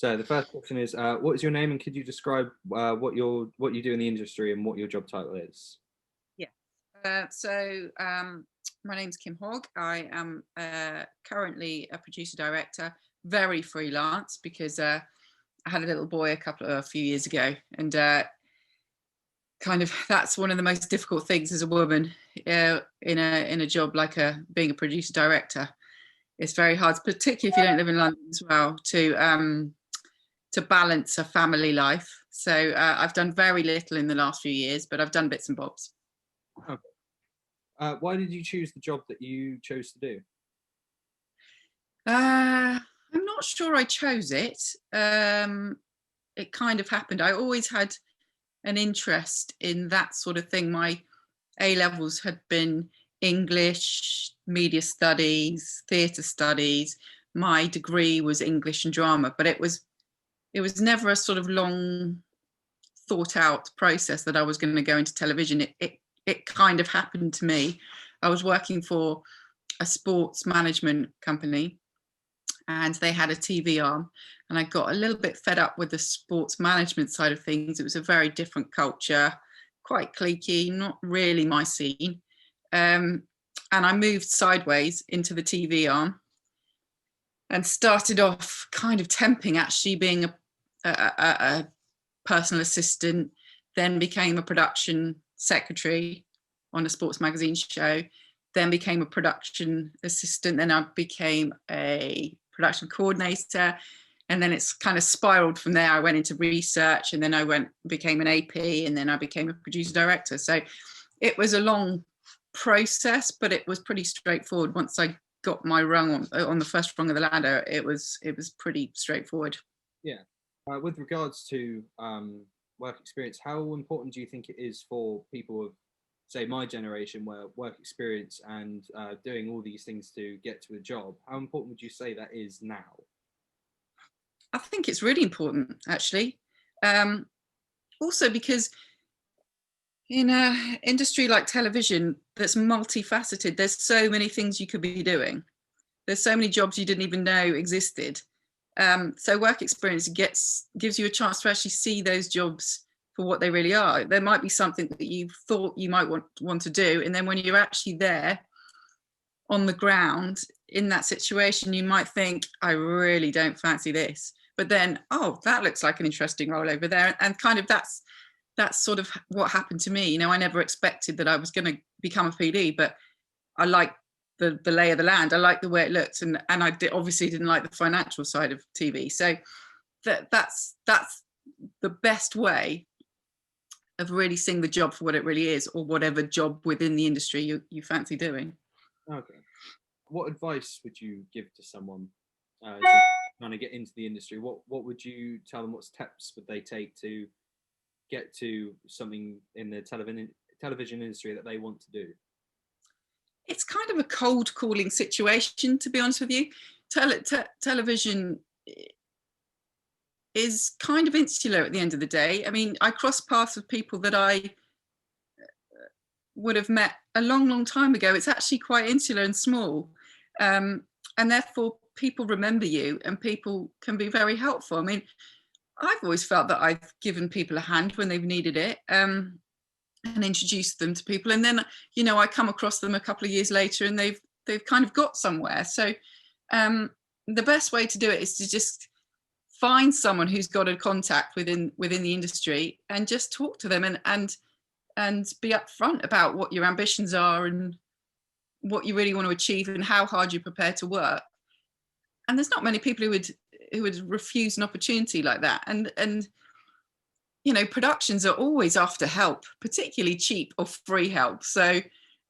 So the first question is, what is your name, and could you describe what you do in the industry and what your job title is? Yeah. My name's Kim Hogg. I am currently a producer director, very freelance because I had a little boy a few years ago, and kind of that's one of the most difficult things as a woman in a job like being a producer director. It's very hard, particularly if you don't live in London as well, to balance a family life. So I've done very little in the last few years, but I've done bits and bobs. Okay. Why did you choose the job that you chose to do? I'm not sure I chose it. It kind of happened. I always had an interest in that sort of thing. My A levels had been English, media studies, theatre studies. My degree was English and drama, but it was never a sort of long thought out process that I was going to go into television. It kind of happened to me. I was working for a sports management company, and they had a TV arm, and I got a little bit fed up with the sports management side of things. It was a very different culture, quite cliquey, not really my scene. And I moved sideways into the TV arm and started off kind of temping, actually being a personal assistant, then became a production secretary on a sports magazine show, then became a production assistant, then I became a production coordinator, and then it's kind of spiraled from there. I went into research, and then became an AP, and then I became a producer director. So it was a long process, but it was pretty straightforward. Once I got my rung on the first rung of the ladder, it was pretty straightforward. Yeah. With regards to work experience, how important do you think it is for people of, say, my generation, where work experience and doing all these things to get to a job, how important would you say that is now? I think it's really important, actually. Also because in an industry like television that's multifaceted, there's so many things you could be doing. There's so many jobs you didn't even know existed. So work experience gives you a chance to actually see those jobs for what they really are. There might be something that you thought you might want to do, and then when you're actually there on the ground in that situation, you might think, I really don't fancy this. But then, oh, that looks like an interesting role over there. And kind of that's sort of what happened to me. You know, I never expected that I was going to become a PD, but I like the lay of the land. I like the way it looked, and obviously didn't like the financial side of TV. So that's the best way of really seeing the job for what it really is, or whatever job within the industry you fancy doing. Okay. What advice would you give to someone trying to get into the industry? What would you tell them? What steps would they take to get to something in the television industry that they want to do? It's kind of a cold calling situation, to be honest with you. Television is kind of insular at the end of the day. I mean, I cross paths with people that I would have met a long, long time ago. It's actually quite insular and small. And therefore, people remember you, and people can be very helpful. I mean, I've always felt that I've given people a hand when they've needed it, and introduced them to people. And then, you know, I come across them a couple of years later, and they've kind of got somewhere. So the best way to do it is to just find someone who's got a contact within the industry, and just talk to them, and be upfront about what your ambitions are, and what you really want to achieve, and how hard you're prepared to work. And there's not many people who would refuse an opportunity like that. And you know, productions are always after help, particularly cheap or free help. So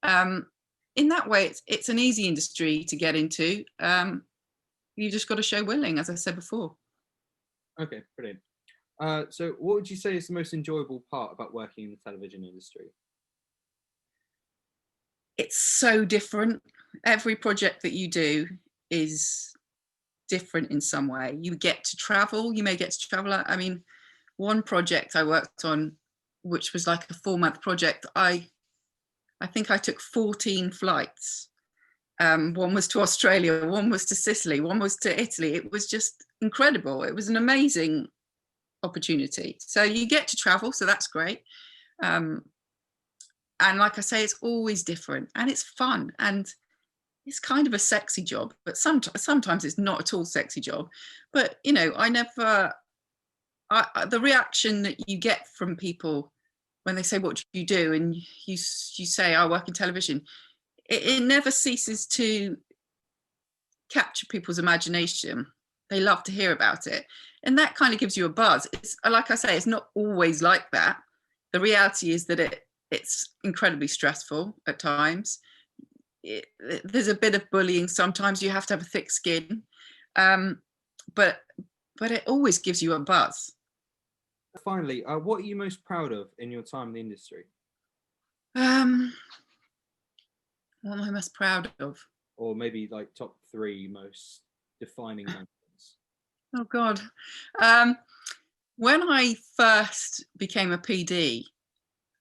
in that way, it's an easy industry to get into. You just got to show willing, as I said before. Okay, brilliant. So what would you say is the most enjoyable part about working in the television industry? It's so different. Every project that you do is different in some way. You get to travel. You may get to travel. I mean, one project I worked on, which was like a 4-month project, I think I took 14 flights. One was to Australia, one was to Sicily, one was to Italy. It was just incredible. It was an amazing opportunity. So you get to travel, so that's great. And like I say, it's always different and it's fun and it's kind of a sexy job, but sometimes it's not at all sexy job. But you know, the reaction that you get from people when they say, "What do you do?" and you say, "I work in television," it never ceases to capture people's imagination. They love to hear about it, and that kind of gives you a buzz. It's like I say, it's not always like that. The reality is that it's incredibly stressful at times. There's a bit of bullying sometimes. You have to have a thick skin, but it always gives you a buzz. Finally, what are you most proud of in your time in the industry? What am I most proud of? Or maybe like top 3 most defining moments. Oh God. When I first became a PD,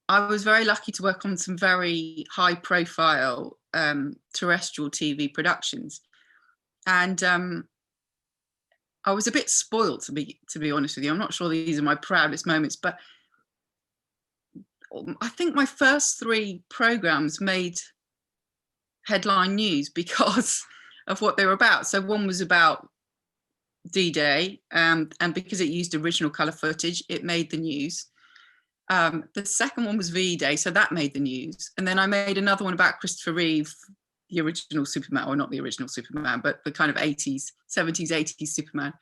I was very lucky to work on some very high profile terrestrial TV productions. And I was a bit spoiled, to be honest with you. I'm not sure these are my proudest moments, but I think my first 3 programs made headline news because of what they were about. So one was about D-Day, and because it used original colour footage, it made the news. The second one was V-Day, so that made the news. And then I made another one about Christopher Reeve, the original Superman, or not the original Superman, but the kind of 70s, 80s Superman.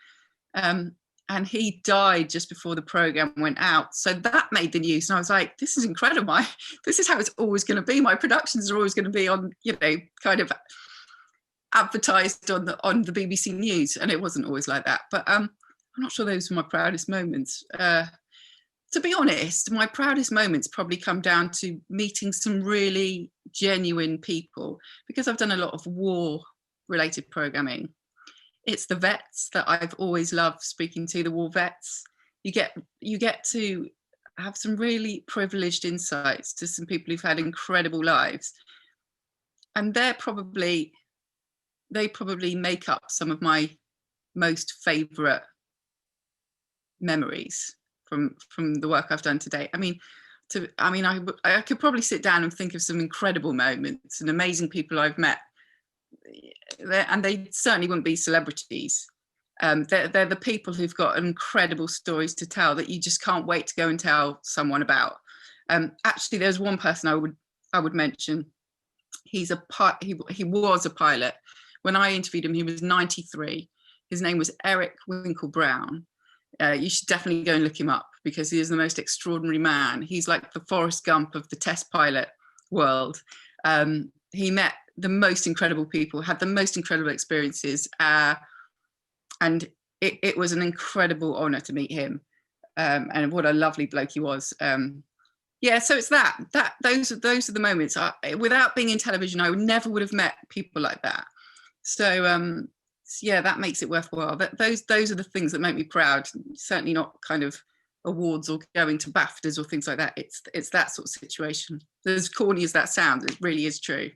And he died just before the programme went out. So that made the news. And I was like, this is incredible. This is how it's always going to be. My productions are always going to be on, you know, kind of advertised on the BBC News. And it wasn't always like that. But I'm not sure those were my proudest moments. To be honest, my proudest moments probably come down to meeting some really genuine people, because I've done a lot of war-related programming. It's the vets that I've always loved speaking to, the war vets. You get to have some really privileged insights to some people who've had incredible lives. And they probably make up some of my most favourite memories from the work I've done today. I could probably sit down and think of some incredible moments and amazing people I've met, and they certainly wouldn't be celebrities. They're the people who've got incredible stories to tell that you just can't wait to go and tell someone about. Actually, there's one person I would mention. He was a pilot. When I interviewed him, he was 93. His name was Eric Winkle Brown. You should definitely go and look him up, because he is the most extraordinary man. He's like the Forrest Gump of the test pilot world. He met the most incredible people, had the most incredible experiences, and it was an incredible honour to meet him. And what a lovely bloke he was. Yeah, so it's those are the moments. Without being in television, I would have met people like that. So yeah, that makes it worthwhile. Those are the things that make me proud. Certainly not kind of awards or going to BAFTAs or things like that. It's that sort of situation. As corny as that sounds, it really is true.